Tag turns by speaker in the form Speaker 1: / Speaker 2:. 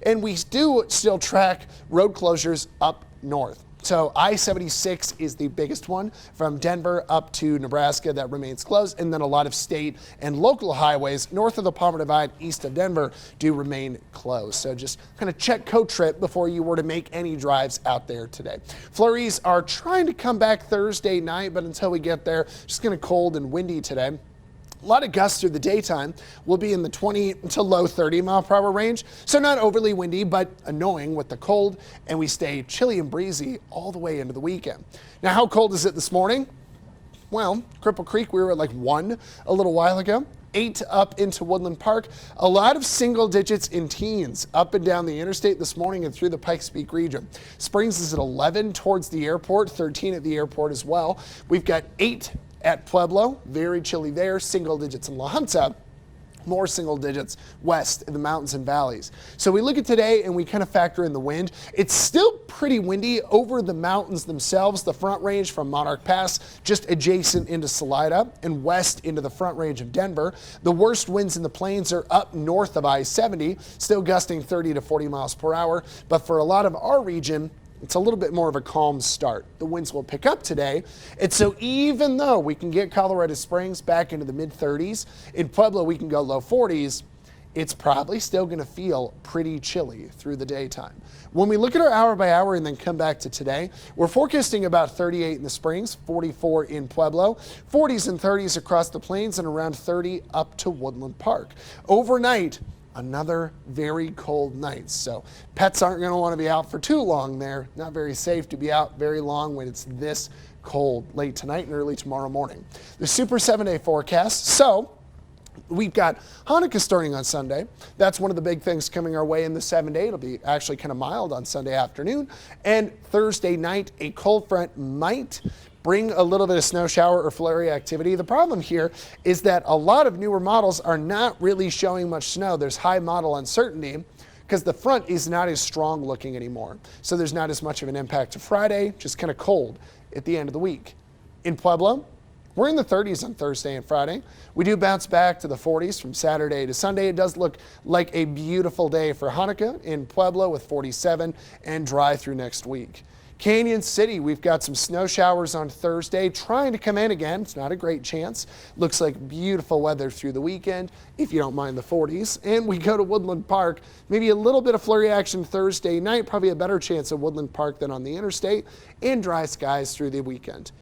Speaker 1: And we do still track road closures up north. So I-76 is the biggest one from Denver up to Nebraska that remains closed, and then a lot of state and local highways north of the Palmer Divide, east of Denver, do remain closed. So just kind of check co-trip before you were to make any drives out there today. Flurries are trying to come back Thursday night, but until we get there, just kind of cold and windy today. A lot of gusts through the daytime. Will be in the 20 to low 30 mile per hour range. So not overly windy, but annoying with the cold, and we stay chilly and breezy all the way into the weekend. Now, how cold is it this morning? Well, Cripple Creek, we were at like 1 a little while ago. 8 up into Woodland Park. A lot of single digits in teens up and down the interstate this morning and through the Pikes Peak region. Springs is at 11 towards the airport, 13 at the airport as well. We've got 8 at Pueblo, very chilly there, single digits in La Junta, more single digits west in the mountains and valleys. So we look at today and we kind of factor in the wind. It's still pretty windy over the mountains themselves, the Front Range from Monarch Pass, just adjacent into Salida and west into the Front Range of Denver. The worst winds in the plains are up north of I-70, still gusting 30 to 40 miles per hour. But for a lot of our region, it's a little bit more of a calm start. The winds will pick up today. And so even though we can get Colorado Springs back into the mid-30s, in Pueblo we can go low 40s, it's probably still going to feel pretty chilly through the daytime. When we look at our hour by hour and then come back to today, we're forecasting about 38 in the Springs, 44 in Pueblo, 40s and 30s across the plains, and around 30 up to Woodland Park. Overnight, another very cold night. So pets aren't going to want to be out for too long there. Not very safe to be out very long when it's this cold late tonight and early tomorrow morning. The super 7-day forecast. So we've got Hanukkah starting on Sunday. That's one of the big things coming our way in the 7-day. It'll be actually kind of mild on Sunday afternoon. And Thursday night, a cold front might bring a little bit of snow shower or flurry activity. The problem here is that a lot of newer models are not really showing much snow. There's high model uncertainty because the front is not as strong looking anymore. So there's not as much of an impact to Friday, just kind of cold at the end of the week. In Pueblo, we're in the 30s on Thursday and Friday. We do bounce back to the 40s from Saturday to Sunday. It does look like a beautiful day for Hanukkah in Pueblo with 47 and dry through next week. Canyon City, we've got some snow showers on Thursday, trying to come in again. It's not a great chance. Looks like beautiful weather through the weekend, if you don't mind the 40s. And we go to Woodland Park, maybe a little bit of flurry action Thursday night, probably a better chance at Woodland Park than on the interstate, and dry skies through the weekend.